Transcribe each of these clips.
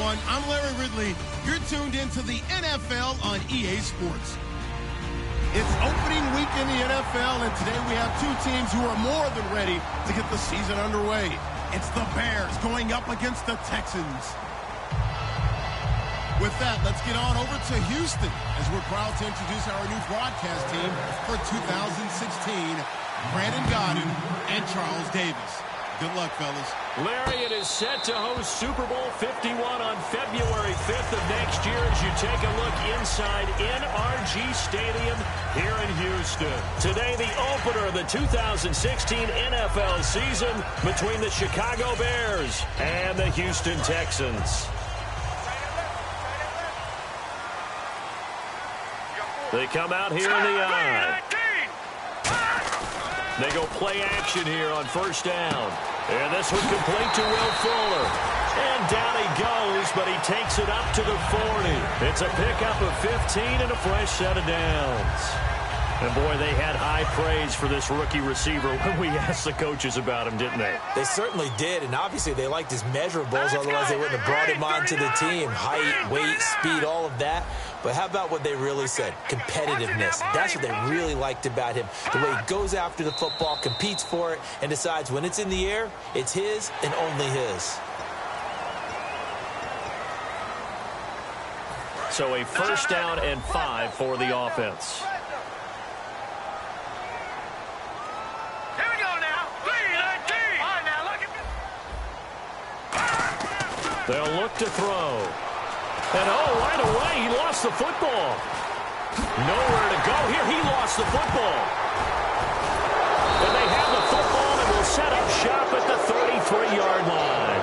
everyone. I'm Larry Ridley. You're tuned into the NFL on EA Sports. It's opening week in the NFL, and today we have two teams who are more than ready to get the season underway. It's the Bears going up against the Texans. With that, let's get on over to Houston as we're proud to introduce our new broadcast team for 2016, Brandon Godden and Charles Davis. Good luck, fellas. Larry, it is set to host Super Bowl 51 on February 5th of next year as you take a look inside NRG Stadium here in Houston. Today, the opener of the 2016 NFL season between the Chicago Bears and the Houston Texans. They come out here in the eye. They go play action here on first down. And this one complete to Will Fuller. And down he goes, but he takes it up to the 40. It's a pickup of 15 and a fresh set of downs. And, boy, they had high praise for this rookie receiver when we asked the coaches about him, didn't they? They certainly did, and obviously they liked his measurables, otherwise they wouldn't have brought him onto the team. Height, weight, speed, all of that. But how about what they really said? Competitiveness. That's what they really liked about him. The way he goes after the football, competes for it, and decides when it's in the air, it's his and only his. So a first down and 5 for the offense. They'll look to throw. And, right away, he lost the football. Nowhere to go here. He lost the football. And they have the football and will set up shop at the 33-yard line.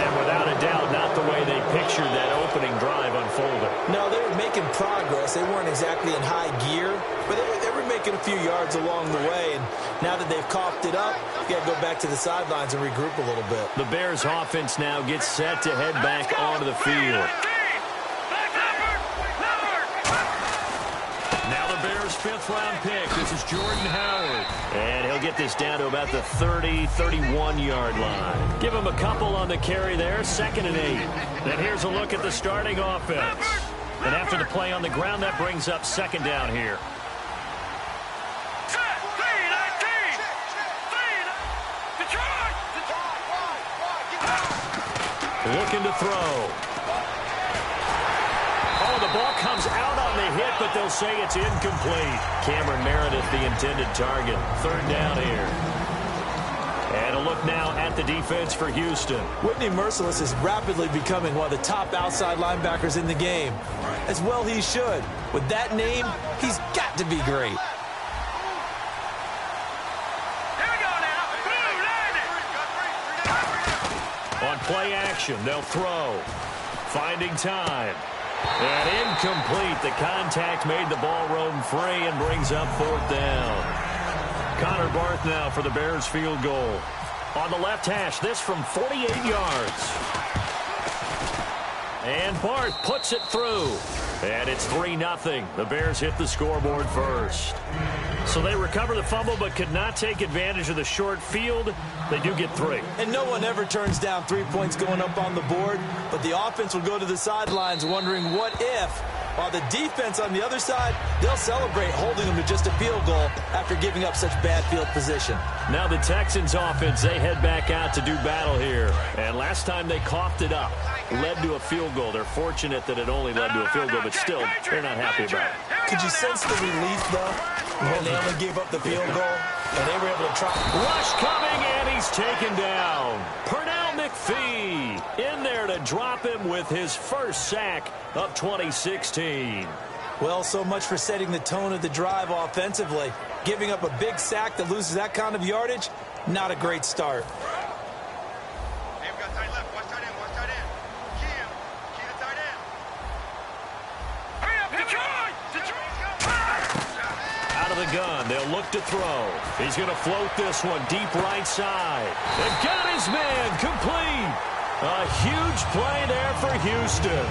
And without a doubt, not the way they pictured that opening drive unfolded. No, they were making progress. They weren't exactly in high gear, but they were making a few yards along the way. And now that they've coughed it up, you got to go back to the sidelines and regroup a little bit. The Bears offense now gets set to head back onto the field. Now the Bears' fifth-round pick. This is Jordan Howard. And he'll get this down to about the 30, 31-yard line. Give him a couple on the carry there, 2nd and 8. Then here's a look at the starting offense. And after the play on the ground, that brings up 2nd down here. Looking to throw. Oh, the ball comes out on the hit, but they'll say it's incomplete. Cameron Meredith, the intended target. 3rd down here. And a look now at the defense for Houston. Whitney Merciless is rapidly becoming one of the top outside linebackers in the game. As well he should. With that name, he's got to be great. On play action, they'll throw. Finding time. And incomplete. The contact made the ball roam free and brings up 4th down. Connor Barth now for the Bears field goal. On the left hash, this from 48 yards. And Barth puts it through. And it's 3-0. The Bears hit the scoreboard first. So they recover the fumble but could not take advantage of the short field. They do get 3. And no one ever turns down 3 points going up on the board, but the offense will go to the sidelines wondering what if, while the defense on the other side, they'll celebrate holding them to just a field goal after giving up such bad field position. Now the Texans offense, they head back out to do battle here. And last time they coughed it up, led to a field goal. They're fortunate that it only led to a field goal, but still, they're not happy about it. Could you sense the relief, though, when they only gave up the field goal and they were able to try? Rush coming, and he's taken down. Pernell McPhee in there to drop him with his first sack of 2016. Well, so much for setting the tone of the drive offensively. Giving up a big sack that loses that kind of yardage, not a great start. Out of the gun, they'll look to throw. He's going to float this one deep right side. They've got his man complete. A huge play there for Houston.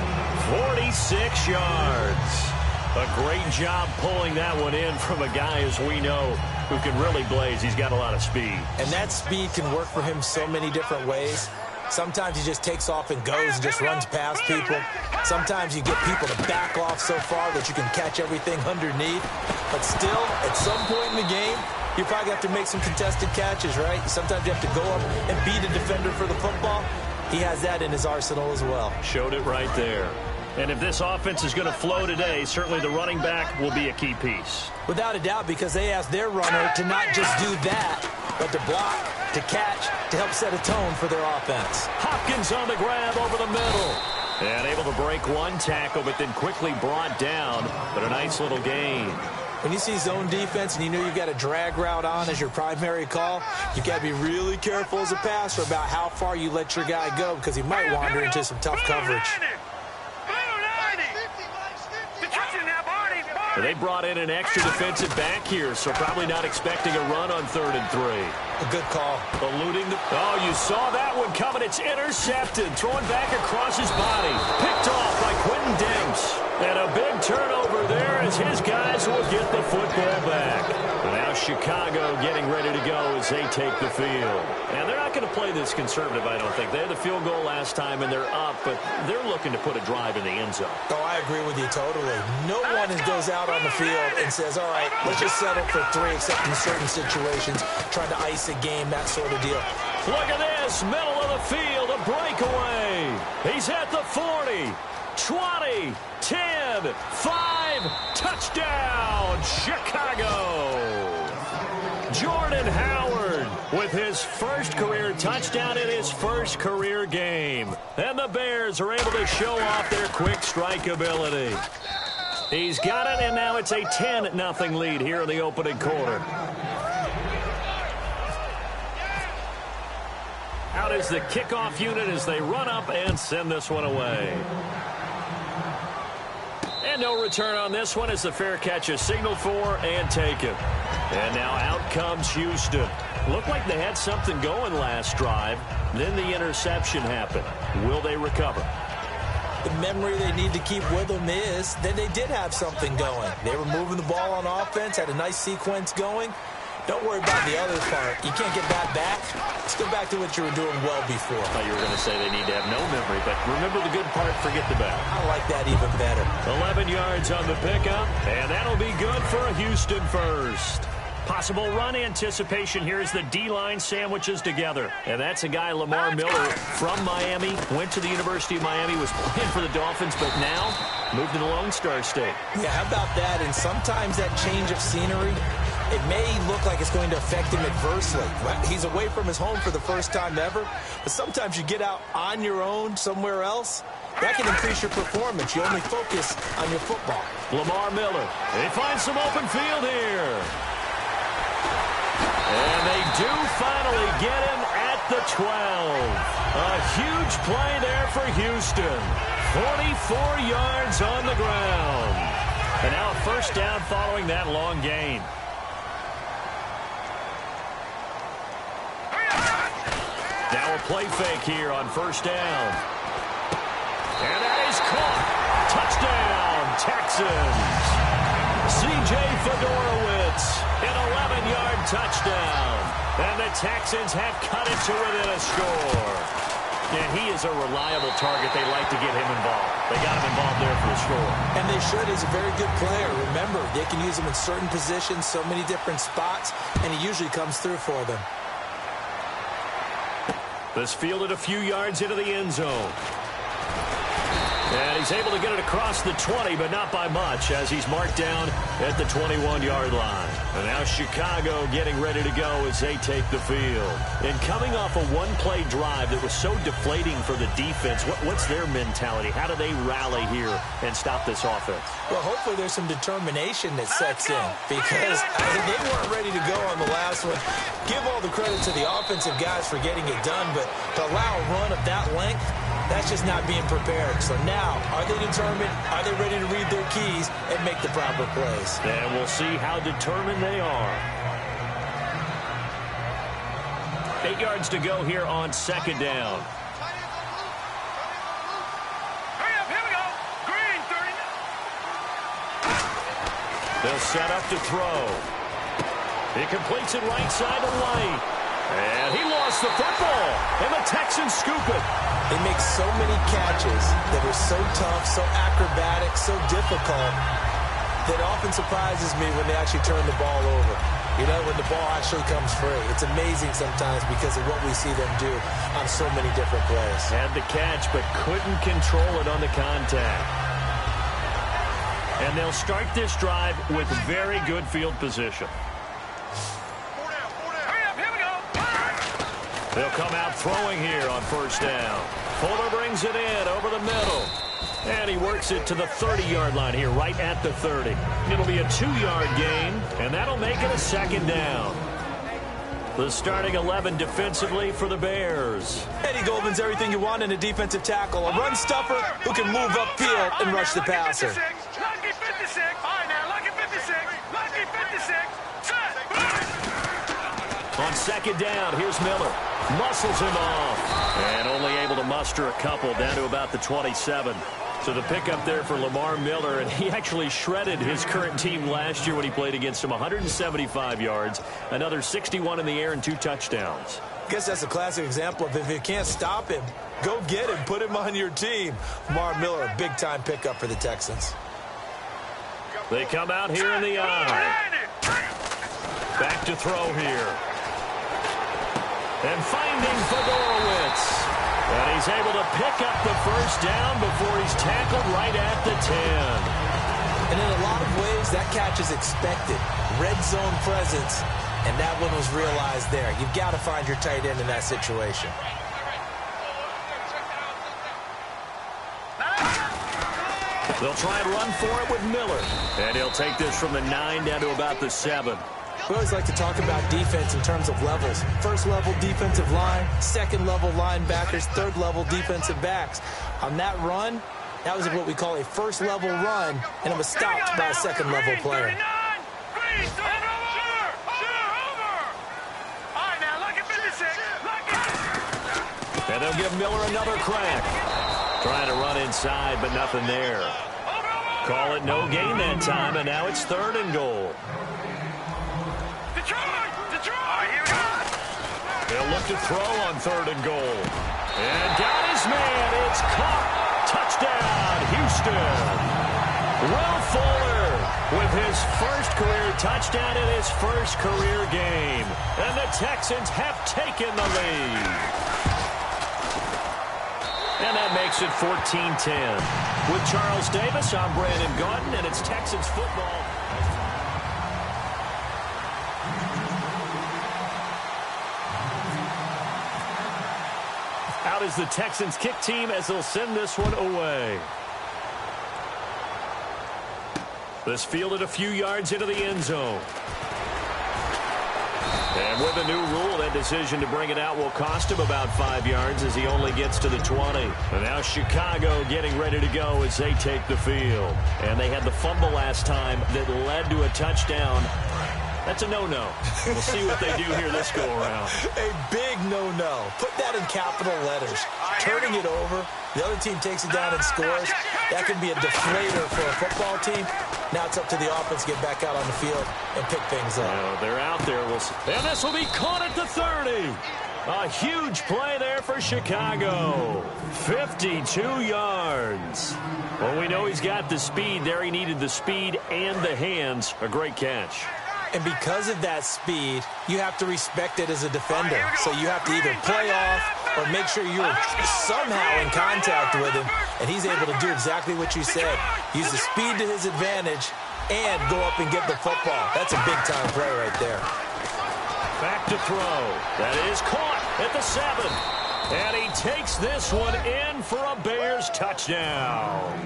46 yards. A great job pulling that one in from a guy, as we know, who can really blaze. He's got a lot of speed. And that speed can work for him so many different ways. Sometimes he just takes off and goes and just runs past people. Sometimes you get people to back off so far that you can catch everything underneath. But still, at some point in the game, you probably have to make some contested catches, right? Sometimes you have to go up and beat a defender for the football. He has that in his arsenal as well. Showed it right there. And if this offense is going to flow today, certainly the running back will be a key piece. Without a doubt, because they asked their runner to not just do that, but to block, to catch, to help set a tone for their offense. Hopkins on the grab over the middle. And able to break one tackle, but then quickly brought down. But a nice little gain. When you see zone defense and you know you've got a drag route on as your primary call, you've got to be really careful as a passer about how far you let your guy go because he might wander into some tough coverage. They brought in an extra defensive back here, so probably not expecting a run on 3rd and 3. A good call. Eluding the... Oh, you saw that one coming. It's intercepted. Throwing back across his body. Picked off by Quentin Demps. And a big turnover there as his guys will get the football back. And now Chicago getting ready to go as they take the field. And they're not going to play this conservative, I don't think. They had the field goal last time, and they're up, but they're looking to put a drive in the end zone. Oh, I agree with you totally. No one goes out on the field and says, all right, let's just settle for 3, except in certain situations, trying to ice a game, that sort of deal. Look at this, middle of the field, a breakaway. He's at the 40, 20, 10, 5, touchdown, Chicago. Jordan Howard with his first career touchdown in his first career game. And the Bears are able to show off their quick strike ability. He's got it, and now it's a 10-0 lead here in the opening quarter. Out is the kickoff unit as they run up and send this one away. And no return on this one as the fair catch is signaled for and taken. And now out comes Houston. Looked like they had something going last drive. Then the interception happened. Will they recover? The memory they need to keep with them is that they did have something going. They were moving the ball on offense, had a nice sequence going. Don't worry about the other part. You can't get that back. Let's go back to what you were doing well before. I thought you were going to say they need to have no memory, but remember the good part, forget the bad. I like that even better. 11 yards on the pickup, and that'll be good for a Houston first. Possible run anticipation here as the D-line sandwiches together. And that's a guy, Lamar Miller, from Miami. Went to the University of Miami, was playing for the Dolphins, but now moved to the Lone Star State. Yeah, how about that? And sometimes that change of scenery, it may look like it's going to affect him adversely. He's away from his home for the first time ever. But sometimes you get out on your own somewhere else, that can increase your performance. You only focus on your football. Lamar Miller, they find some open field here. And they do finally get him at the 12. A huge play there for Houston. 44 yards on the ground. And now a first down following that long gain. Now a play fake here on first down. And that is caught. Touchdown, Texans. C.J. Fedorowicz, an 11-yard touchdown. And the Texans have cut it to within a score. And he is a reliable target. They like to get him involved. They got him involved there for the score. And they should. He's a very good player. Remember, they can use him in certain positions, so many different spots, and he usually comes through for them. This fielded a few yards into the end zone. And he's able to get it across the 20, but not by much, as he's marked down at the 21-yard line. And now Chicago getting ready to go as they take the field. And coming off a one-play drive that was so deflating for the defense, what's their mentality? How do they rally here and stop this offense? Well, hopefully there's some determination that sets in, because they weren't ready to go on the last one. Give all the credit to the offensive guys for getting it done, but to allow a run of that length, that's just not being prepared. So now, are they determined? Are they ready to read their keys and make the proper plays? And we'll see how determined they are. 8 yards to go here on second down. Hurry up, here we go. Green, 30. They'll set up to throw. He completes it right side to White. And he lost the football. And the Texans scoop it. They make so many catches that are so tough, so acrobatic, so difficult, that often surprises me when they actually turn the ball over. You know, when the ball actually comes free. It's amazing sometimes because of what we see them do on so many different plays. Had the catch, but couldn't control it on the contact. And they'll start this drive with very good field position. They'll come out throwing here on first down. Fuller brings it in over the middle. And he works it to the 30-yard line here, right at the 30. It'll be a 2-yard gain, and that'll make it a second down. The starting 11 defensively for the Bears. Eddie Goldman's everything you want in a defensive tackle. A run stuffer who can move upfield and rush the passer. Lucky 56. All right, now, lucky 56. Lucky 56. On second down, here's Miller. Muscles him off. And only able to muster a couple down to about the 27. So the pickup there for Lamar Miller, and he actually shredded his current team last year when he played against them. 175 yards, another 61 in the air, and 2 touchdowns. I guess that's a classic example of if you can't stop him, go get him, put him on your team. Lamar Miller, a big-time pickup for the Texans. They come out here in the eye. Back to throw here. And finding Fedorowicz. And he's able to pick up the first down before he's tackled right at the 10. And in a lot of ways, that catch is expected. Red zone presence, and that one was realized there. You've got to find your tight end in that situation. They'll try and run for it with Miller. And he'll take this from the 9 down to about the 7. We always like to talk about defense in terms of levels. First-level defensive line, second-level linebackers, third-level defensive backs. On that run, that was what we call a first-level run, and it was stopped by a second-level player. And they'll give Miller another crack. Trying to run inside, but nothing there. Call it no gain that time, and now it's 3rd and goal. They'll look to throw on 3rd and goal. And got his man. It's caught. Touchdown, Houston. Will Fuller with his first career touchdown in his first career game. And the Texans have taken the lead. And that makes it 14-10. With Charles Davis, I'm Brandon Gaudin, and it's Texans football. Out is the Texans kick team as they'll send this one away. This fielded a few yards into the end zone. And with a new rule, that decision to bring it out will cost him about 5 yards as he only gets to the 20. And now Chicago getting ready to go as they take the field. And they had the fumble last time that led to a touchdown. That's a no-no. We'll see what they do here this go-around. A big no-no. Put that in capital letters. Turning it over, the other team takes it down and scores. That can be a deflator for a football team. Now it's up to the offense to get back out on the field and pick things up. They're out there. And this will be caught at the 30. A huge play there for Chicago. 52 yards. Well, we know he's got the speed there. He needed the speed and the hands. A great catch. And because of that speed, you have to respect it as a defender. So you have to either play off or make sure you're somehow in contact with him. And he's able to do exactly what you said. Use the speed to his advantage and go up and get the football. That's a big-time play right there. Back to throw. That is caught at the 7. And he takes this one in for a Bears touchdown.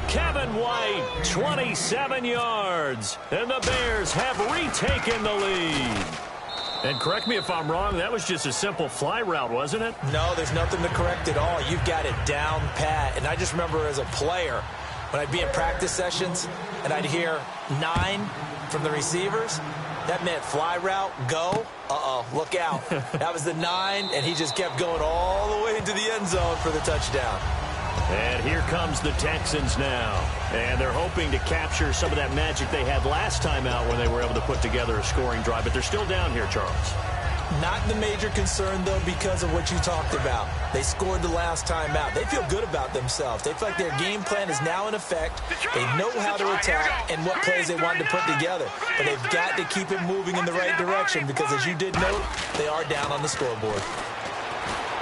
Kevin White, 27 yards. And the Bears have retaken the lead. And correct me if I'm wrong, that was just a simple fly route, wasn't it? No, there's nothing to correct at all. You've got it down pat. And I just remember as a player, when I'd be in practice sessions and I'd hear 9 from the receivers, that meant fly route, go. Uh-oh, look out. That was the 9, and he just kept going all the way into the end zone for the touchdown. And here comes the Texans now. And they're hoping to capture some of that magic they had last time out when they were able to put together a scoring drive. But they're still down here, Charles. Not the major concern, though, because of what you talked about. They scored the last time out. They feel good about themselves. They feel like their game plan is now in effect. They know how to attack and what plays they want to put together. But they've got to keep it moving in the right direction because, as you did note, they are down on the scoreboard.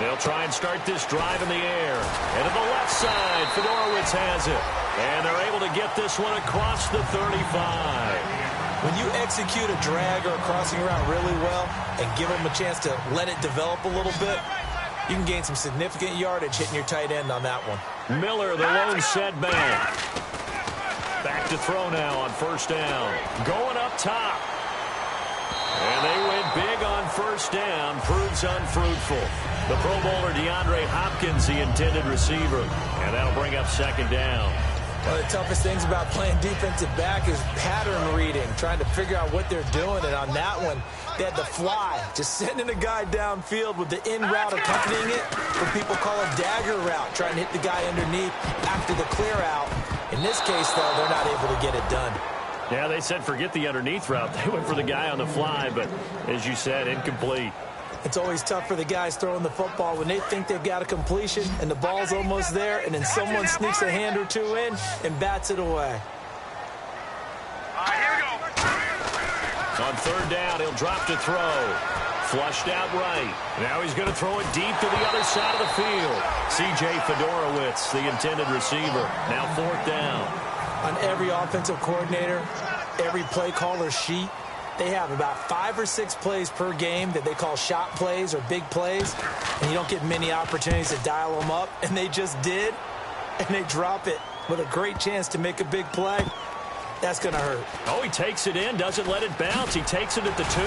They'll try and start this drive in the air. And to the left side, Fedorowicz has it. And they're able to get this one across the 35. When you execute a drag or a crossing route really well and give them a chance to let it develop a little bit, you can gain some significant yardage hitting your tight end on that one. Miller, the lone setback. Back to throw now on first down. Going up top. And they went big on first down. Proves unfruitful. The Pro Bowler DeAndre Hopkins, the intended receiver. And that'll bring up second down. One of the toughest things about playing defensive back is pattern reading, trying to figure out what they're doing. And on that one, they had the fly, just sending a guy downfield with the in route accompanying it, what people call a dagger route, trying to hit the guy underneath after the clear out. In this case, though, they're not able to get it done. Yeah, they said forget the underneath route. They went for the guy on the fly, but as you said, incomplete. It's always tough for the guys throwing the football when they think they've got a completion and the ball's almost there, and then someone sneaks a hand or two in and bats it away. All right, here we go. On third down, he'll drop to throw. Flushed out right. Now he's going to throw it deep to the other side of the field. C.J. Fedorowicz, the intended receiver. Now fourth down. On every offensive coordinator, every play caller sheet, they have about 5 or 6 plays per game that they call shot plays or big plays, and you don't get many opportunities to dial them up, and they just did, and they drop it with a great chance to make a big play. That's going to hurt. Oh, he takes it in, doesn't let it bounce. He takes it at the 2.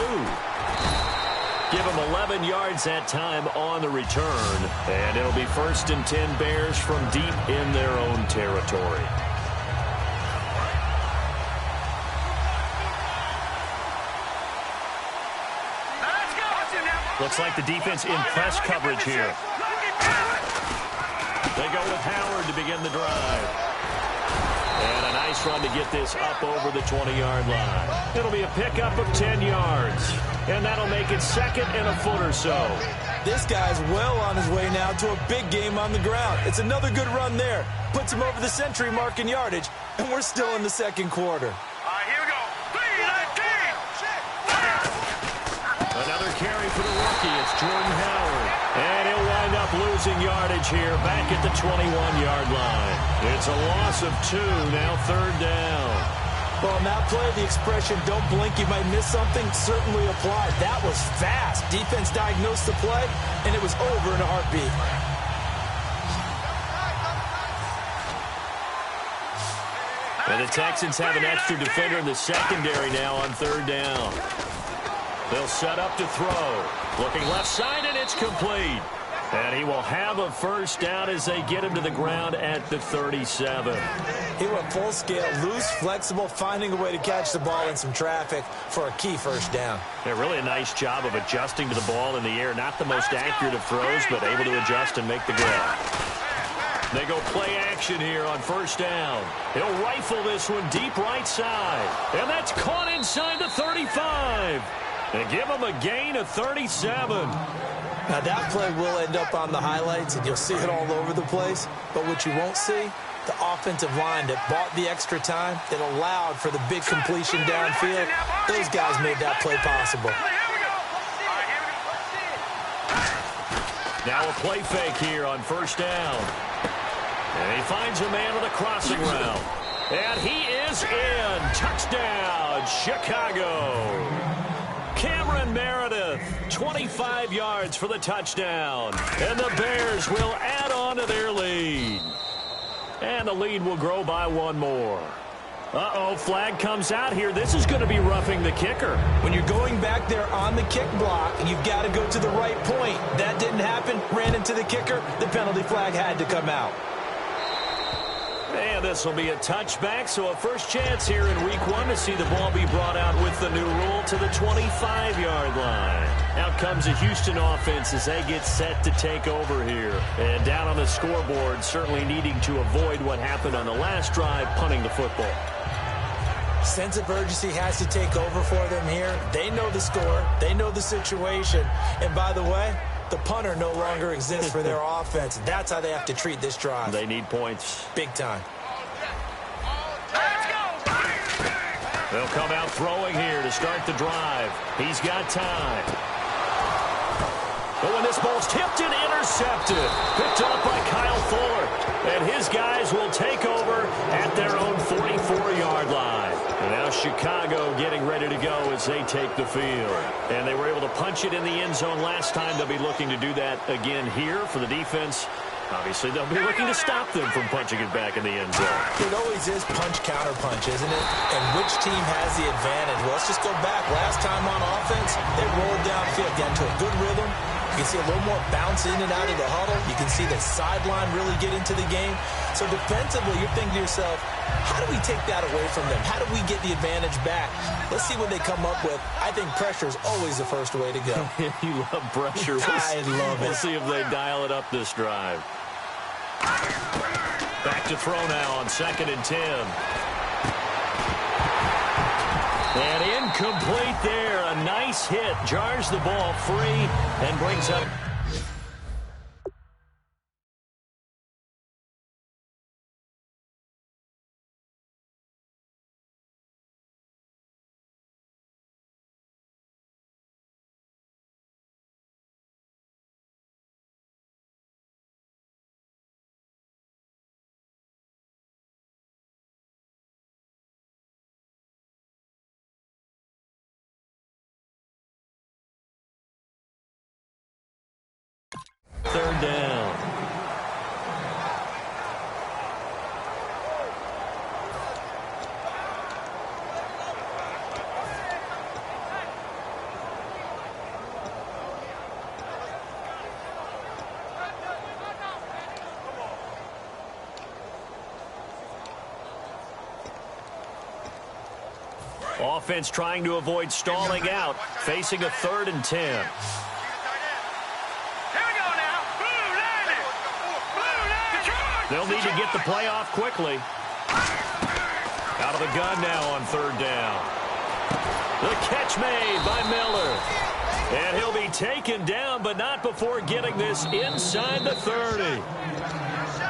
Give him 11 yards that time on the return, and it'll be 1st and 10 Bears from deep in their own territory. Looks like the defense in press coverage here. They go with Howard to begin the drive. And a nice run to get this up over the 20-yard line. It'll be a pickup of 10 yards. And that'll make it 2nd and a foot or so. This guy's well on his way now to a big game on the ground. It's another good run there. Puts him over the century mark in yardage. And we're still in the second quarter. Another carry for the rookie. It's Jordan Howard. And he'll wind up losing yardage here back at the 21-yard line. It's a loss of 2, now third down. Well, on that play, the expression, don't blink, you might miss something, certainly applied. That was fast. Defense diagnosed the play, and it was over in a heartbeat. And the Texans have an extra defender in the secondary now on third down. They'll set up to throw. Looking left side, and it's complete. And he will have a first down as they get him to the ground at the 37. He went full scale, loose, flexible, finding a way to catch the ball in some traffic for a key first down. Yeah, really a nice job of adjusting to the ball in the air. Not the most accurate of throws, but able to adjust and make the grab. They go play action here on first down. He'll rifle this one deep right side. And that's caught inside the 35. And give him a gain of 37. Now, that play will end up on the highlights, and you'll see it all over the place. But what you won't see, the offensive line that bought the extra time, that allowed for the big completion downfield, those guys made that play possible. Now a play fake here on first down. And he finds a man with a crossing route. And he is in. Touchdown, Chicago. Cameron Meredith, 25 yards for the touchdown. And the Bears will add on to their lead. And the lead will grow by 1 more. Uh-oh, flag comes out here. This is going to be roughing the kicker. When you're going back there on the kick block, you've got to go to the right point. That didn't happen. Ran into the kicker. The penalty flag had to come out. And this will be a touchback, so a first chance here in week 1 to see the ball be brought out with the new rule to the 25-yard line. Out comes the Houston offense as they get set to take over here. And down on the scoreboard, certainly needing to avoid what happened on the last drive, punting the football. Sense of urgency has to take over for them here. They know the score. They know the situation. And by the way, the punter no longer exists for their offense. That's how they have to treat this drive. They need points. Big time. They'll come out throwing here to start the drive. He's got time. But when this ball's tipped and intercepted, picked up by Kyle Fuller. And his guys will take over at their own 44-yard line. And now Chicago getting ready to go as they take the field. And they were able to punch it in the end zone last time. They'll be looking to do that again here for the defense. Obviously, they'll be looking to stop them from punching it back in the end zone. It always is punch-counter-punch, isn't it? And which team has the advantage? Well, let's just go back. Last time on offense, they rolled downfield, got into a good rhythm. You can see a little more bounce in and out of the huddle. You can see the sideline really get into the game. So defensively, you're thinking to yourself, how do we take that away from them? How do we get the advantage back? Let's see what they come up with. I think pressure is always the first way to go. You love pressure. I love it. We'll see if they dial it up this drive. Back to throw now on 2nd and 10. And incomplete there. A nice hit. Jars the ball free and brings up. Third down. Offense trying to avoid stalling out, facing a 3rd and 10. They'll need to get the play off quickly. Out of the gun now on 3rd down. The catch made by Miller. And he'll be taken down, but not before getting this inside the 30.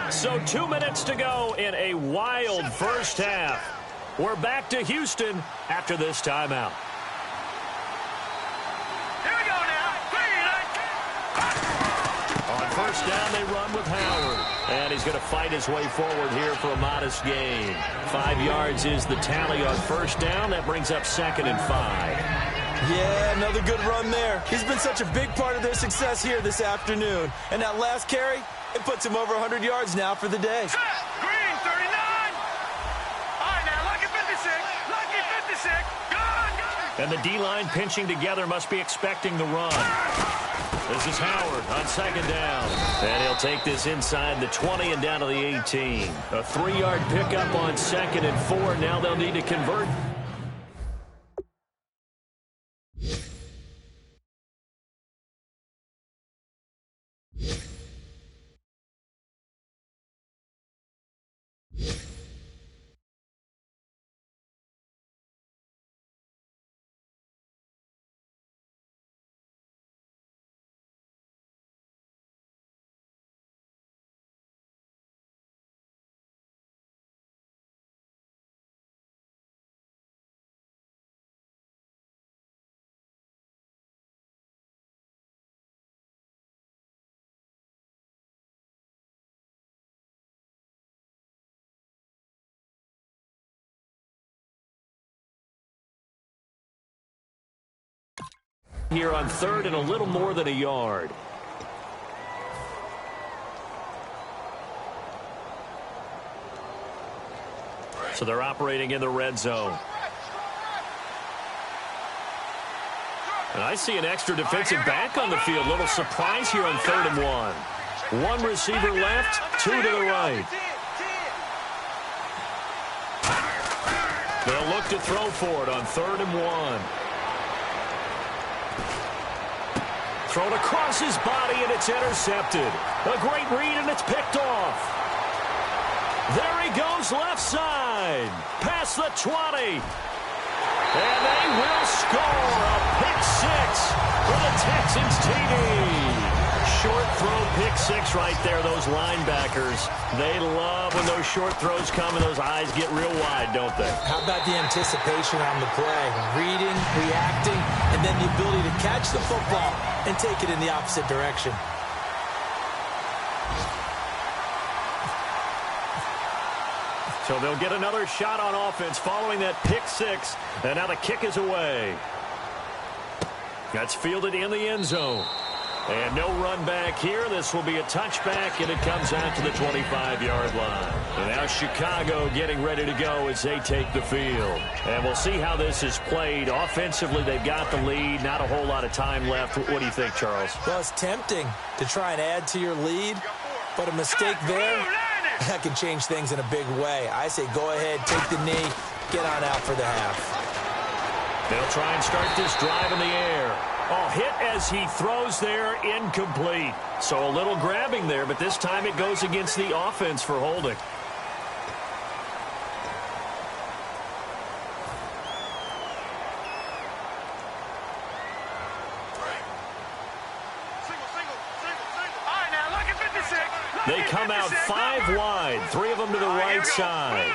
So 2 minutes to go in a wild first half. We're back to Houston after this timeout. Here we go now. On first down, they run with Howard. And he's going to fight his way forward here for a modest gain. 5 yards is the tally on first down. That brings up 2nd and 5. Yeah, another good run there. He's been such a big part of their success here this afternoon. And that last carry, it puts him over 100 yards now for the day. Green, 39. All right, now, lucky 56. Lucky 56. Good. And the D-line pinching together must be expecting the run. This is Howard on 2nd down. And he'll take this inside the 20 and down to the 18. A 3-yard pickup on 2nd and 4. Now they'll need to convert. Here on 3rd and a little more than a yard. So they're operating in the red zone. And I see an extra defensive back on the field. Little surprise here on 3rd and 1. One receiver left, 2 to the right. They'll look to throw for it on 3rd and 1. Thrown across his body, and it's intercepted. A great read, and it's picked off. There he goes left side. Past the 20. And they will score a pick six for the Texans TD. Short throw pick six right there, those linebackers. They love when those short throws come and those eyes get real wide, don't they? How about the anticipation on the play? Reading, reacting, and then the ability to catch the football and take it in the opposite direction. So they'll get another shot on offense following that pick six. And now the kick is away. That's fielded in the end zone. And no run back here. This will be a touchback, and it comes out to the 25-yard line. And now Chicago getting ready to go as they take the field. And we'll see how this is played. Offensively, they've got the lead. Not a whole lot of time left. What do you think, Charles? Well, it's tempting to try and add to your lead, but a mistake there, that can change things in a big way. I say go ahead, take the knee, get on out for the half. They'll try and start this drive in the air. Oh, hit as he throws there, incomplete. So a little grabbing there, but this time it goes against the offense for holding. They come out 5 wide, 3 of them to the right side.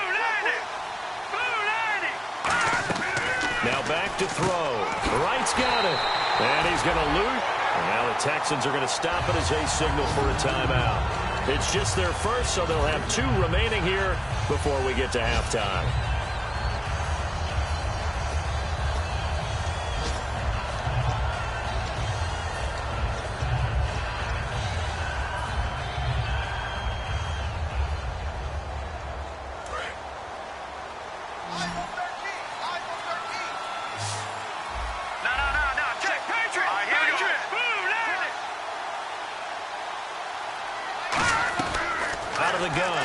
Now back to throw. Wright's got it. And he's going to loot. And now the Texans are going to stop it as they signal for a timeout. It's just their first, so they'll have 2 remaining here before we get to halftime.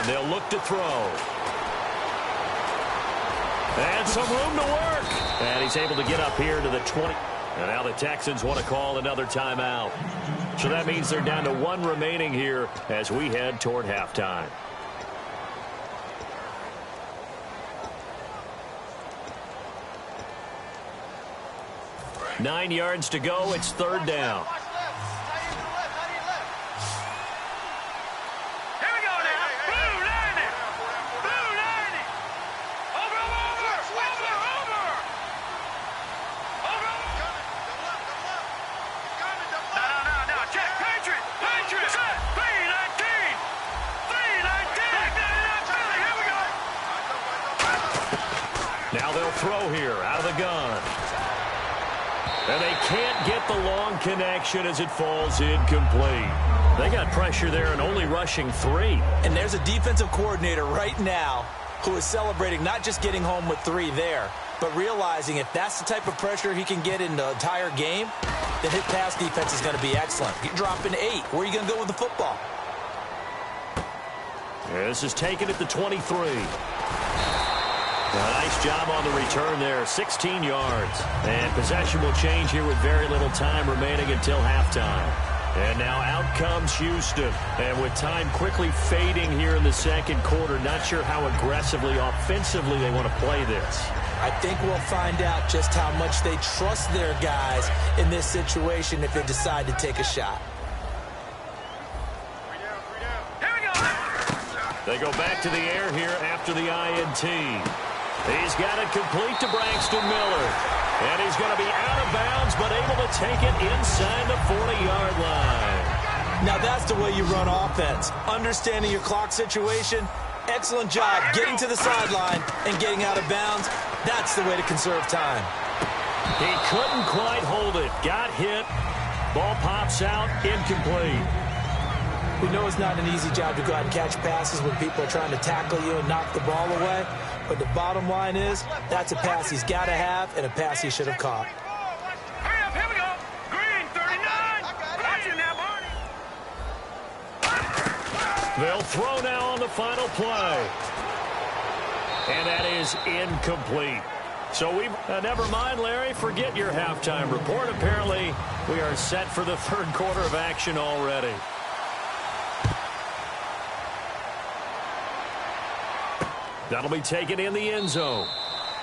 They'll look to throw. And some room to work. And he's able to get up here to the 20. And now the Texans want to call another timeout. So that means they're down to 1 remaining here as we head toward halftime. 9 yards to go. It's 3rd down. Now they'll throw here out of the gun. And they can't get the long connection as it falls incomplete. They got pressure there and only rushing 3. And there's a defensive coordinator right now who is celebrating not just getting home with 3 there, but realizing if that's the type of pressure he can get in the entire game, then his pass defense is going to be excellent. You're dropping 8. Where are you going to go with the football? Yeah, this is taken at the 23. Nice job on the return there, 16 yards. And possession will change here with very little time remaining until halftime. And now out comes Houston. And with time quickly fading here in the second quarter, not sure how aggressively, offensively they want to play this. I think we'll find out just how much they trust their guys in this situation if they decide to take a shot. They go back to the air here after the INT. He's got it complete to Braxton Miller. And he's going to be out of bounds, but able to take it inside the 40-yard line. Now that's the way you run offense. Understanding your clock situation. Excellent job getting to the sideline and getting out of bounds. That's the way to conserve time. He couldn't quite hold it. Got hit. Ball pops out. Incomplete. We know it's not an easy job to go out and catch passes when people are trying to tackle you and knock the ball away. But the bottom line is, that's a pass he's got to have and a pass he should have caught. Hurry up, here we go. Green, 39. Watch it now, Barney. They'll throw now on the final play. And that is incomplete. So never mind, Larry, forget your halftime report. Apparently, we are set for the 3rd quarter of action already. That'll be taken in the end zone.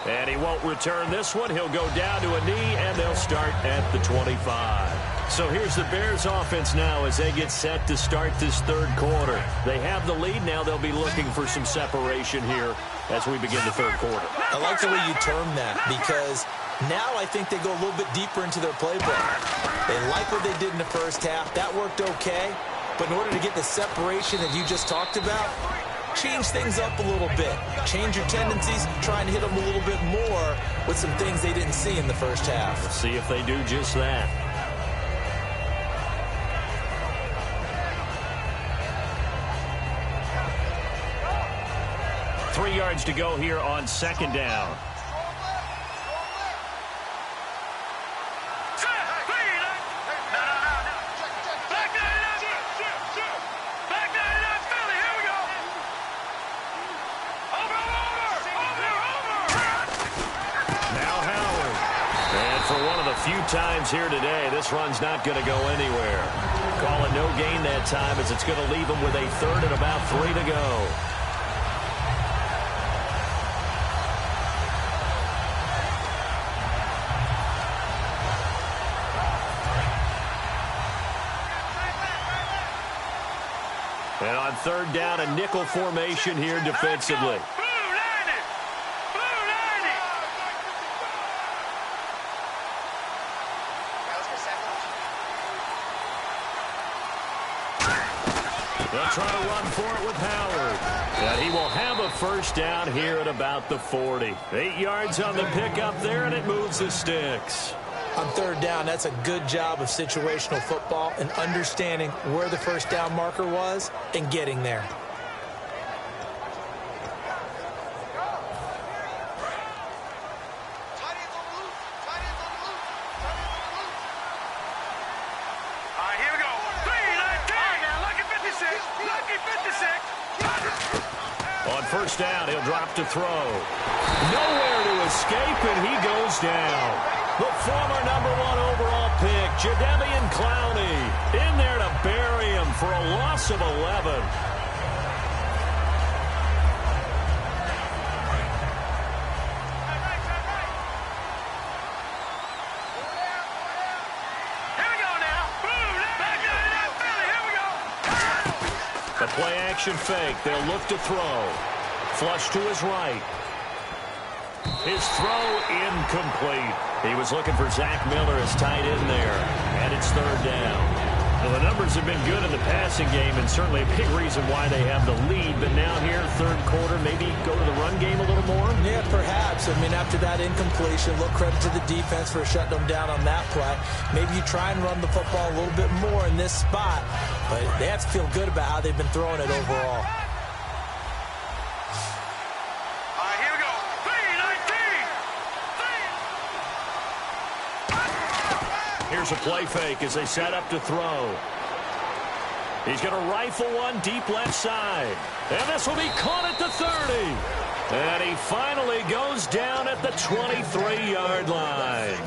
And he won't return this one. He'll go down to a knee, and they'll start at the 25. So here's the Bears offense now as they get set to start this third quarter. They have the lead. Now they'll be looking for some separation here as we begin the third quarter. I like the way you term that because now I think they go a little bit deeper into their playbook. They like what they did in the first half. That worked okay. But in order to get the separation that you just talked about, change things up a little bit. Change your tendencies, try and hit them a little bit more with some things they didn't see in the first half. Let's see if they do just that. Three yards to go here on second down. Few times here today, this run's not going to go anywhere. Call it no gain that time as it's going to leave them with a third and about 3 to go. And on third down, a nickel formation here defensively. They'll try to run for it with Howard. And he will have a first down here at about the 40. 8 yards on the pickup there, and it moves the sticks. On third down, that's a good job of situational football and understanding where the first down marker was and getting there. First down, he'll drop to throw. Nowhere to escape, and he goes down. The former #1 overall pick, Jadeveon Clowney, in there to bury him for a loss of 11. The play-action fake. They'll look to throw. Flush to his right. His throw incomplete. He was looking for Zach Miller as tight end there. And it's third down. Well, the numbers have been good in the passing game and certainly a big reason why they have the lead. But now here, third quarter, maybe go to the run game a little more? Yeah, perhaps. I mean, after that incompletion, look, credit to the defense for shutting them down on that play. Maybe you try and run the football a little bit more in this spot. But they have to feel good about how they've been throwing it overall. Here's a play fake as they set up to throw. He's going to rifle one deep left side. And this will be caught at the 30. And he finally goes down at the 23-yard line.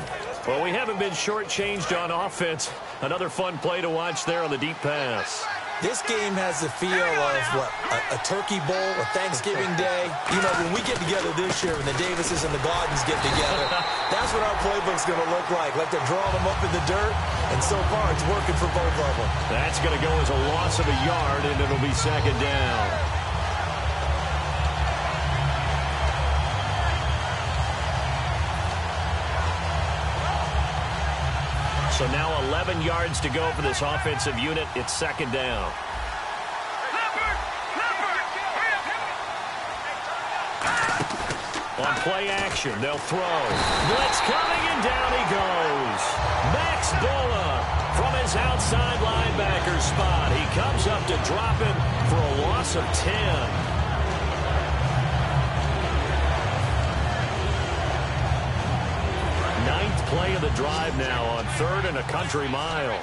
Well, we haven't been shortchanged on offense. Another fun play to watch there on the deep pass. This game has the feel of, what, a turkey bowl, a Thanksgiving day. You know, when we get together this year, when the Davises and the Gordons get together, that's what our playbook's going to look like. Like they're drawing them up in the dirt, and so far it's working for both of them. That's going to go as a loss of a yard, and it'll be second down. So now 11 yards to go for this offensive unit. It's second down. On play action, they'll throw. Blitz coming, and down he goes. Max Bulla from his outside linebacker spot. He comes up to drop him for a loss of 10. Ninth play of the drive now on third and a country mile. All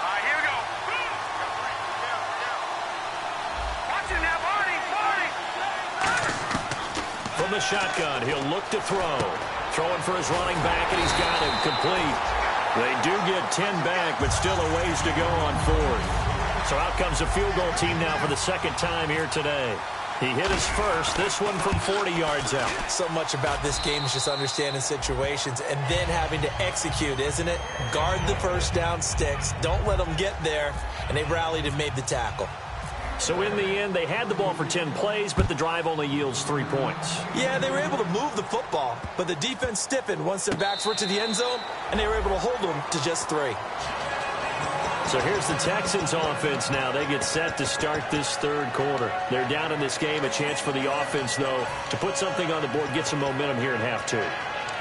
right, here we go. Watch it now, Barney. From the shotgun, he'll look to throw. Throwing for his running back, and he's got him complete. They do get 10 back, but still a ways to go on fourth. So out comes a field goal team now for the second time here today. He hit his first, this one from 40 yards out. So much about this game is just understanding situations and then having to execute, isn't it? Guard the first down sticks. Don't let them get there. And they rallied and made the tackle. So in the end, they had the ball for 10 plays, but the drive only yields 3 points. Yeah, they were able to move the football, but the defense stiffened once their backs were to the end zone, and they were able to hold them to just 3. So here's the Texans offense now. They get set to start this third quarter. They're down in this game. A chance for the offense, though, to put something on the board, get some momentum here in half 2.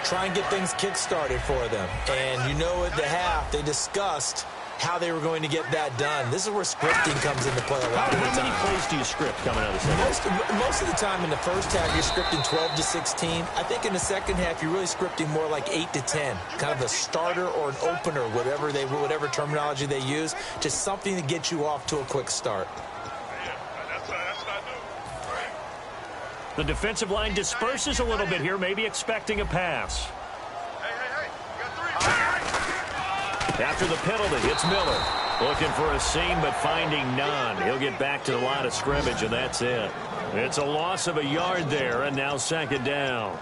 Try and get things kick-started for them. And you know at the half, they discussed how they were going to get that done. This is where scripting comes into play a lot of the time. How many plays do you script coming out of the second half? Most of the time in the first half, you're scripting 12 to 16. I think in the second half, you're really scripting more like 8 to 10. Kind of a starter or an opener, whatever terminology they use. Just something to get you off to a quick start. The defensive line disperses a little bit here, maybe expecting a pass. After the penalty, it's Miller. Looking for a seam, but finding none. He'll get back to the line of scrimmage, and that's it. It's a loss of a yard there, and now second down.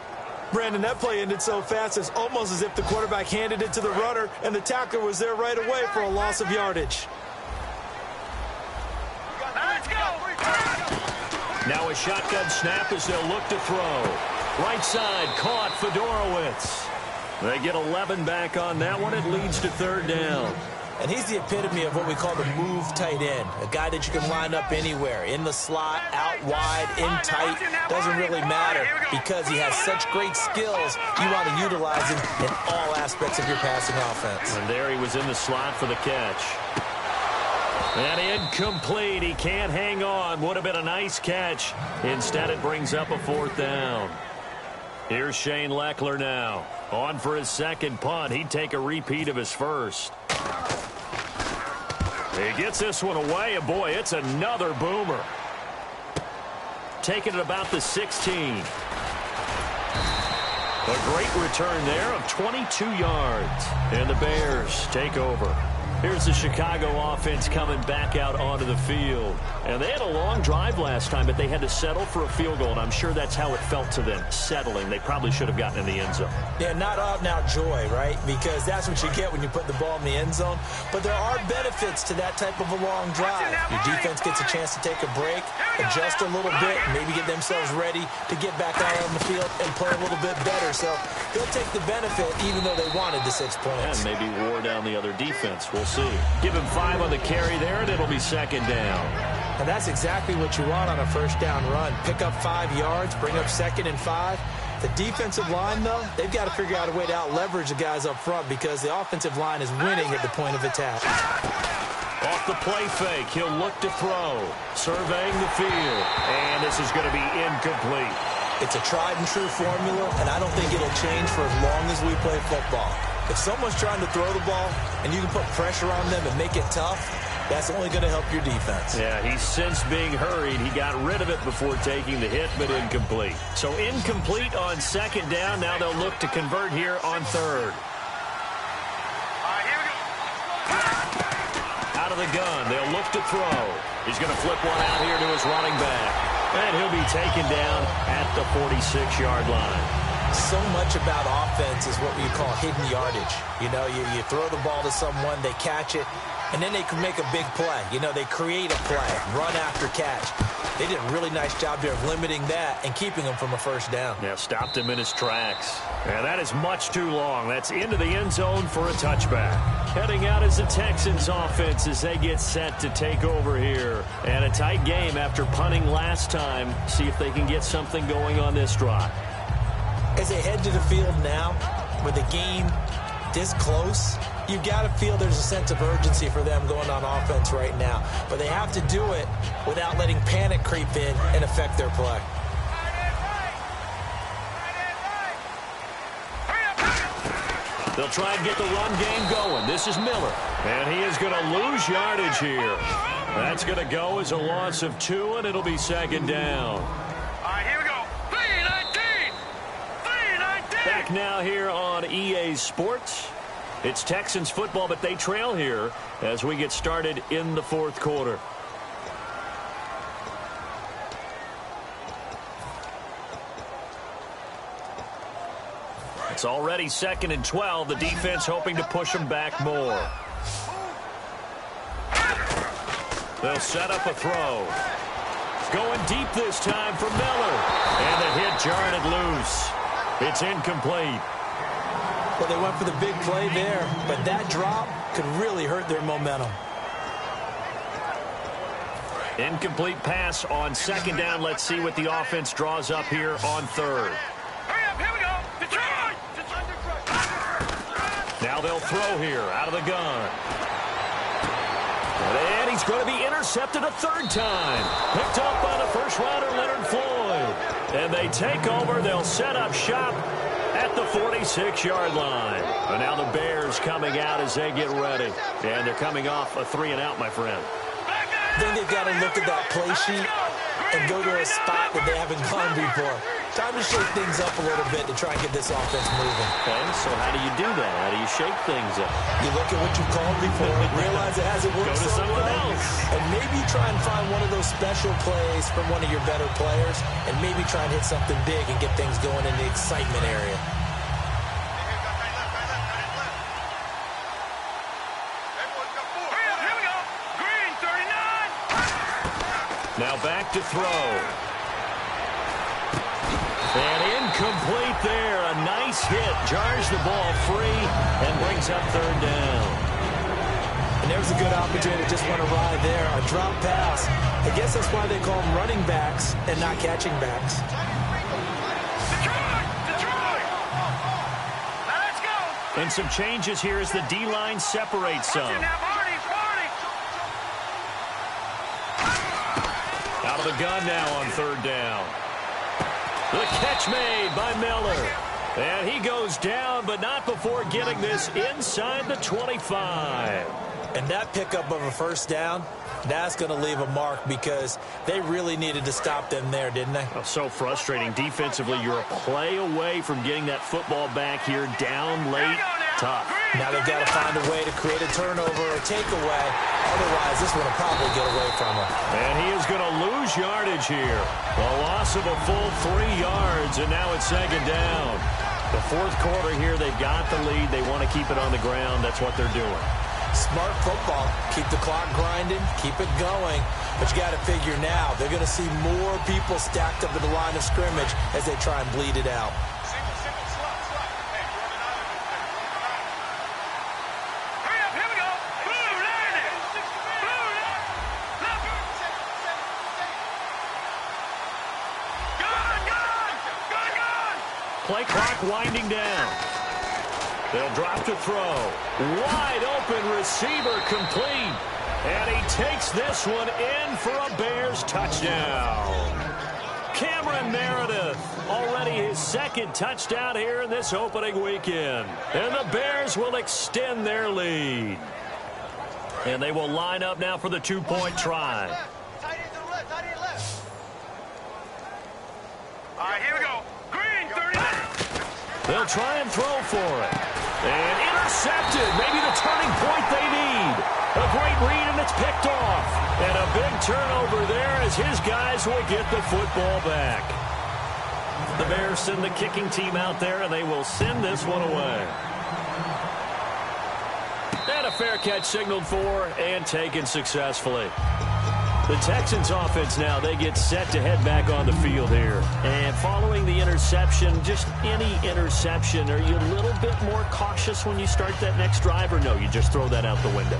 Brandon, that play ended so fast, it's almost as if the quarterback handed it to the runner, and the tackler was there right away for a loss of yardage. Now a shotgun snap as they'll look to throw. Right side, caught Fedorowicz. They get 11 back on that one. It leads to third down. And he's the epitome of what we call the move tight end. A guy that you can line up anywhere. In the slot, out wide, in tight. Doesn't really matter because he has such great skills. You want to utilize him in all aspects of your passing offense. And there he was in the slot for the catch. And incomplete. He can't hang on. Would have been a nice catch. Instead, it brings up a fourth down. Here's Shane Leckler now. On for his second punt. He'd take a repeat of his first. He gets this one away, and boy, it's another boomer. Taking it about the 16. A great return there of 22 yards. And the Bears take over. Here's the Chicago offense coming back out onto the field. And they had a long drive last time, but they had to settle for a field goal, and I'm sure that's how it felt to them, settling. They probably should have gotten in the end zone. Yeah, not out-and-out joy, right? Because that's what you get when you put the ball in the end zone. But there are benefits to that type of a long drive. Your defense gets a chance to take a break, adjust a little bit, maybe get themselves ready to get back out on the field and play a little bit better. So they'll take the benefit even though they wanted the 6 points. And maybe wore down the other defense. We'll see. Give him 5 on the carry there, and it'll be second down. And that's exactly what you want on a first down run. Pick up 5 yards, bring up 2nd and 5. The defensive line, though, they've got to figure out a way to out-leverage the guys up front because the offensive line is winning at the point of attack. Off the play fake, he'll look to throw. Surveying the field, and this is going to be incomplete. It's a tried-and-true formula, and I don't think it'll change for as long as we play football. If someone's trying to throw the ball and you can put pressure on them and make it tough, that's only going to help your defense. Yeah, he's since being hurried. He got rid of it before taking the hit, but incomplete. So incomplete on second down. Now they'll look to convert here on third. Out of the gun, they'll look to throw. He's going to flip one out here to his running back. And he'll be taken down at the 46-yard line. So much about offense is what we call hidden yardage. You know, you throw the ball to someone, they catch it, and then they can make a big play. You know, they create a play, run after catch. They did a really nice job there of limiting that and keeping him from a first down. Yeah, stopped him in his tracks. And that is much too long. That's into the end zone for a touchback. Heading out is the Texans offense as they get set to take over here. And a tight game after punting last time. See if they can get something going on this drive. As they head to the field now, with the game this close, you got to feel there's a sense of urgency for them going on offense right now. But they have to do it without letting panic creep in and affect their play. They'll try and get the run game going. This is Miller. And he is going to lose yardage here. That's going to go as a loss of 2, and it'll be second down. Back now here on EA Sports. It's Texans football, but they trail here as we get started in the fourth quarter. It's already 2nd and 12. The defense hoping to push them back more. They'll set up a throw. Going deep this time for Miller. And the hit jarred it loose. It's incomplete. Well, they went for the big play there, but that drop could really hurt their momentum. Incomplete pass on 2nd down. Let's see what the offense draws up here on 3rd. Hurry up, here we go. Detroit! Now they'll throw here out of the gun. And he's going to be intercepted a 3rd time. Picked up by the first-rounder, Leonard Floyd. And they take over. They'll set up shop at the 46-yard line. And now the Bears coming out as they get ready. And they're coming off a 3-and-out, my friend. I think they've got to look at that play sheet and go to a spot that they haven't gone before. Time to shake things up a little bit to try and get this offense moving. Okay, so how do you do that? How do you shake things up? You look at what you've called before, realize it hasn't worked so well, else. and maybe try and find one of those special plays from one of your better players, and maybe try and hit something big and get things going in the excitement area. Now back to throw. And incomplete there. A nice hit. Jars the ball free and brings up 3rd down. And there's a good opportunity to just want to ride there. A drop pass. I guess that's why they call them running backs and not catching backs. Detroit! Now let's go! And some changes here as the D-line separates some. Out of the gun now on 3rd down. The catch made by Miller. And he goes down, but not before getting this inside the 25. And that pickup of a 1st down, that's going to leave a mark because they really needed to stop them there, didn't they? Oh, so frustrating. Defensively, you're a play away from getting that football back here down late. Tough. Now they've got to find a way to create a turnover or takeaway. Otherwise, this one will probably get away from them. And he is going to lose yardage here. A loss of a full 3 yards, and now it's 2nd down. The fourth quarter here, they've got the lead. They want to keep it on the ground. That's what they're doing. Smart football. Keep the clock grinding. Keep it going. But you got to figure now, they're going to see more people stacked up at the line of scrimmage as they try and bleed it out. Play clock winding down. They'll drop to throw. Wide open receiver complete. And he takes this one in for a Bears touchdown. Cameron Meredith, already his 2nd touchdown here in this opening weekend. And the Bears will extend their lead. And they will line up now for the 2-point try. All right, here we go. Green, 30. They'll try and throw for it. And intercepted. Maybe the turning point they need. A great read, and it's picked off. And a big turnover there as his guys will get the football back. The Bears send the kicking team out there, and they will send this one away. And a fair catch signaled for and taken successfully. The Texans offense now, they get set to head back on the field here. And following the interception, just any interception, are you a little bit more cautious when you start that next drive, or no, you just throw that out the window?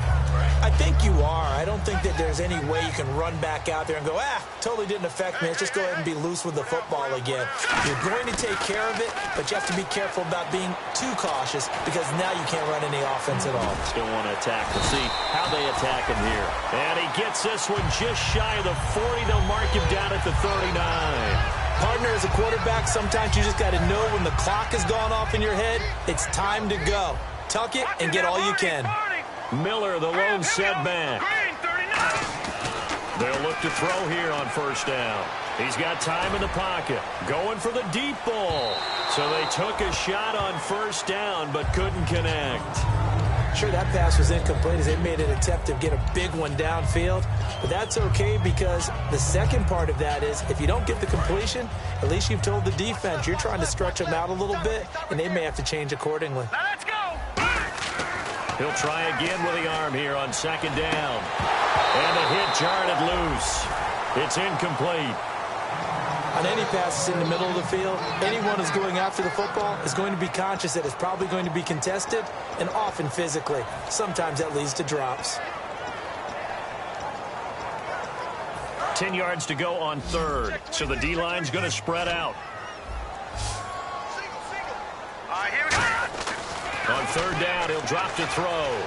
I think you are. I don't think that there's any way you can run back out there and go, totally didn't affect me. Let's just go ahead and be loose with the football again. You're going to take care of it, but you have to be careful about being too cautious because now you can't run any offense at all. Still want to attack. We'll see how they attack him here. And he gets this one just shy of the 40. They'll mark him down at the 39. Partner, as a quarterback, sometimes you just got to know when the clock has gone off in your head, it's time to go. Tuck it and get all you can. Miller, the lone setback. They'll look to throw here on 1st down. He's got time in the pocket. Going for the deep ball. So they took a shot on 1st down but couldn't connect. Sure, that pass was incomplete as they made an attempt to get a big one downfield. But that's okay because the second part of that is if you don't get the completion, at least you've told the defense you're trying to stretch them out a little bit, and they may have to change accordingly. Now let's go. He'll try again with the arm here on second down. And the hit jarred it loose. It's incomplete. On any passes in the middle of the field, anyone who's going after the football is going to be conscious that it's probably going to be contested and often physically. Sometimes that leads to drops. 10 yards to go on third. So the D-line's going to spread out. All right, here we go. On third down, he'll drop to throw.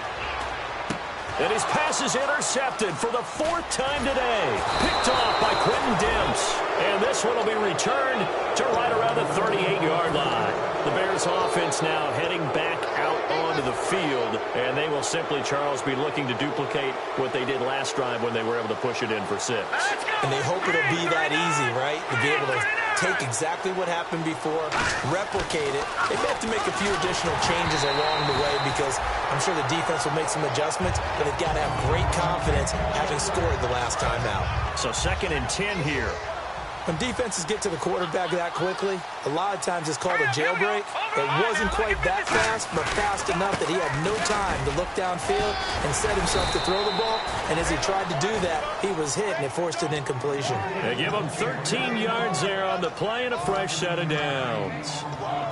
And his pass is intercepted for the fourth time today. Picked off by Quentin Dimps. And this one will be returned to right around the 38-yard line. The Bears offense now heading back out onto the field. And they will simply, Charles, be looking to duplicate what they did last drive when they were able to push it in for 6. And they hope it'll be that easy, right? To be able to take exactly what happened before, replicate it. They may have to make a few additional changes along the way because I'm sure the defense will make some adjustments, but they've got to have great confidence having scored the last time out. So 2nd and 10 here. When defenses get to the quarterback that quickly, a lot of times it's called a jailbreak. It wasn't quite that fast, but fast enough that he had no time to look downfield and set himself to throw the ball. And as he tried to do that, he was hit, and it forced an incompletion. They give him 13 yards there on the play and a fresh set of downs.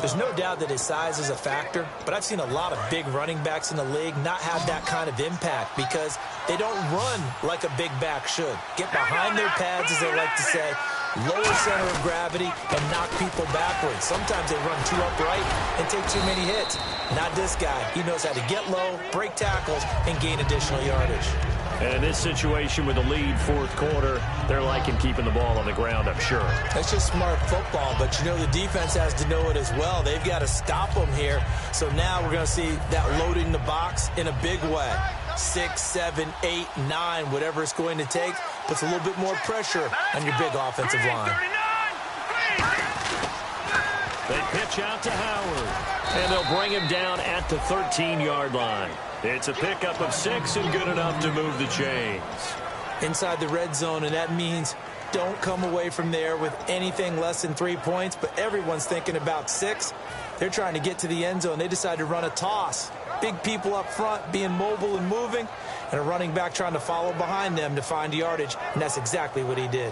There's no doubt that his size is a factor, but I've seen a lot of big running backs in the league not have that kind of impact because they don't run like a big back should. Get behind their pads, as they like to say, lower center of gravity, and knock people backwards. Sometimes they run too upright and take too many hits. Not this guy. He knows how to get low, break tackles, and gain additional yardage. And in this situation with the lead fourth quarter, they're liking keeping the ball on the ground, I'm sure. That's just smart football, but you know the defense has to know it as well. They've got to stop them here. So now we're going to see that loading the box in a big way. 6, 7, 8, 9, whatever it's going to take, puts a little bit more pressure on your big offensive line. They pitch out to Howard, and they'll bring him down at the 13-yard line. It's a pickup of 6 and good enough to move the chains. Inside the red zone, and that means don't come away from there with anything less than 3 points, but everyone's thinking about 6. They're trying to get to the end zone. They decide to run a toss. Big people up front being mobile and moving, and a running back trying to follow behind them to find yardage, and that's exactly what he did.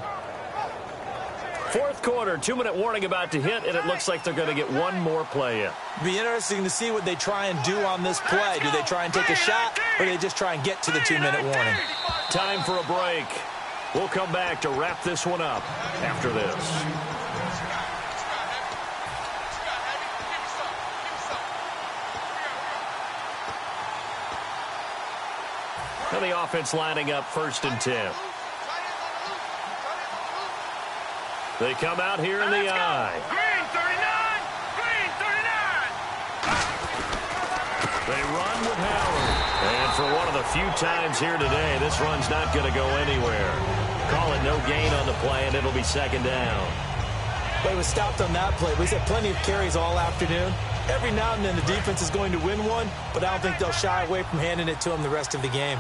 Fourth quarter, 2-minute warning about to hit, and it looks like they're going to get one more play in. It'll be interesting to see what they try and do on this play. Do they try and take a shot, or do they just try and get to the 2-minute warning? Time for a break. We'll come back to wrap this one up after this. And the offense lining up 1st and 10. They come out here in the eye. Green 39! Green 39! They run with Howard. And for one of the few times here today, this run's not going to go anywhere. Call it no gain on the play, and it'll be 2nd down. But it was stopped on that play. We've had plenty of carries all afternoon. Every now and then the defense is going to win one, but I don't think they'll shy away from handing it to them the rest of the game.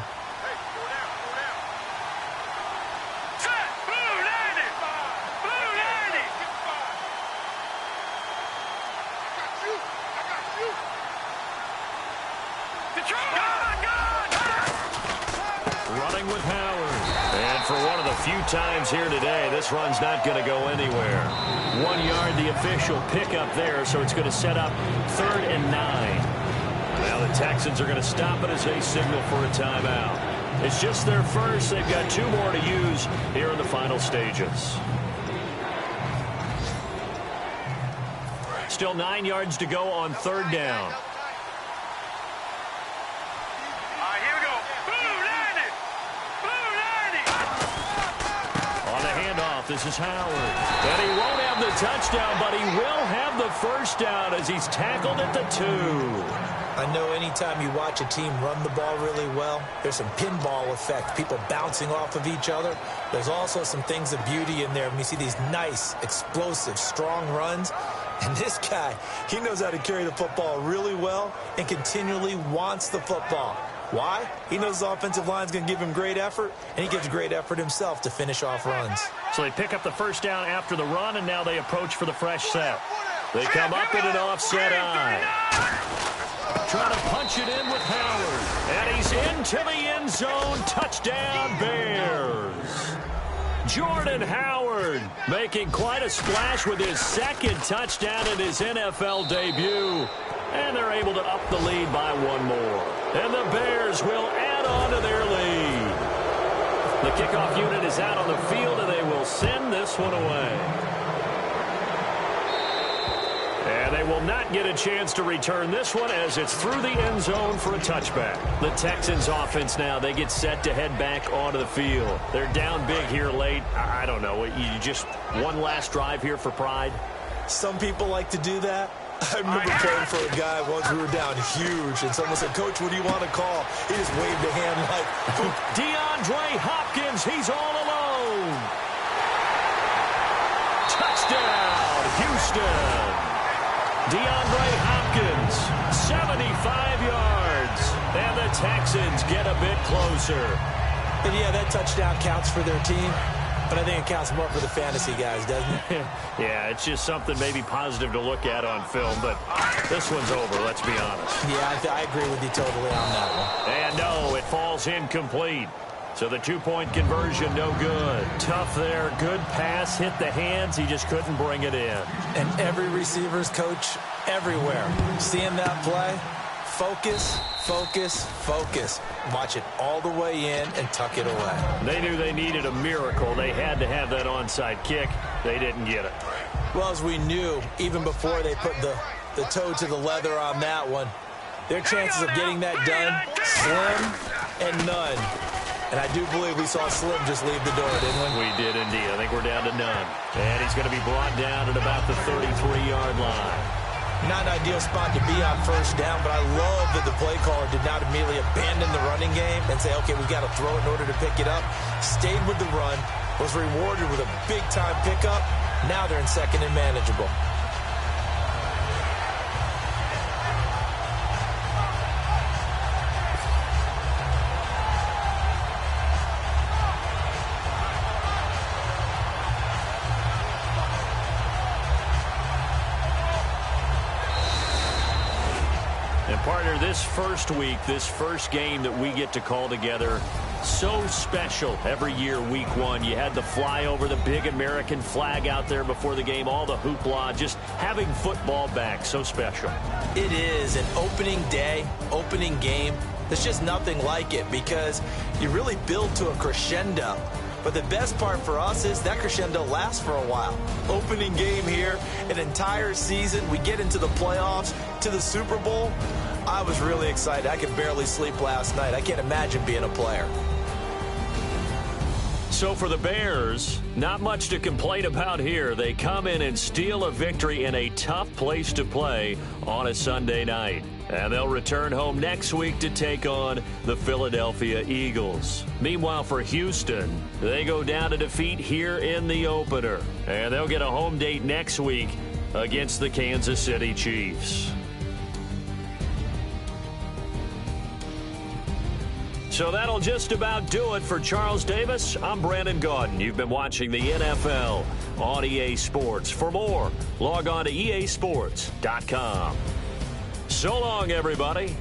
Running with Howard. And for one of the few times here today, this run's not going to go anywhere. 1 yard, the official pickup there, so it's going to set up 3rd and 9. Now the Texans are going to stop it as they signal for a timeout. It's just their first. They've got 2 more to use here in the final stages. Still 9 yards to go on 3rd down. This is Howard. And he won't have the touchdown, but he will have the first down as he's tackled at the 2. I know anytime you watch a team run the ball really well, there's some pinball effect, people bouncing off of each other. There's also some things of beauty in there when you see these nice, explosive, strong runs. And this guy, he knows how to carry the football really well and continually wants the football. Why? He knows the offensive line's going to give him great effort, and he gives great effort himself to finish off runs. So they pick up the first down after the run, and now they approach for the fresh set. They come up in an offset eye. Trying to punch it in with Howard. And he's into the end zone. Touchdown, Bears. Jordan Howard making quite a splash with his second touchdown in his NFL debut. And they're able to up the lead by one more. And the Bears will add on to their lead. The kickoff unit is out on the field, and they will send this one away. And they will not get a chance to return this one as it's through the end zone for a touchback. The Texans offense now, they get set to head back onto the field. They're down big here late. I don't know. You just one last drive here for pride? Some people like to do that. I remember playing for a guy once. We were down huge, and someone said, "Coach, what do you want to call?" He just waved a hand like, DeAndre Hopkins, he's all alone. Touchdown, Houston. DeAndre Hopkins, 75 yards. And the Texans get a bit closer. And yeah, that touchdown counts for their team. But I think it counts more for the fantasy guys, doesn't it? Yeah, it's just something maybe positive to look at on film, but this one's over, let's be honest. Yeah, I agree with you totally on that one. And no, it falls incomplete. So the two-point conversion, no good. Tough there, good pass, hit the hands, he just couldn't bring it in. And every receiver's coach everywhere, seeing that play, focus, focus, focus. Watch it all the way in and tuck it away. They knew they needed a miracle. They had to have that onside kick. They didn't get it. Well, as we knew, even before they put the toe to the leather on that one, their chances of getting that done, slim and none. And I do believe we saw Slim just leave the door, didn't we? We did indeed. I think we're down to none. And he's going to be brought down at about the 33-yard line. Not an ideal spot to be on first down, but I love that the play caller did not immediately abandon the running game and say, okay, we've got to throw it in order to pick it up. Stayed with the run, was rewarded with a big-time pickup. Now they're in second and manageable. Partner, this first week, this first game that we get to call together, so special every year, week one. You had the flyover, the big American flag out there before the game, all the hoopla, just having football back, so special. It is an opening day, opening game. There's just nothing like it because you really build to a crescendo. But the best part for us is that crescendo lasts for a while. Opening game here, an entire season. We get into the playoffs, to the Super Bowl. I was really excited. I could barely sleep last night. I can't imagine being a player. So for the Bears, not much to complain about here. They come in and steal a victory in a tough place to play on a Sunday night. And they'll return home next week to take on the Philadelphia Eagles. Meanwhile, for Houston, they go down to defeat here in the opener. And they'll get a home date next week against the Kansas City Chiefs. So that'll just about do it for Charles Davis. I'm Brandon Gaudin. You've been watching the NFL on EA Sports. For more, log on to easports.com. So long, everybody.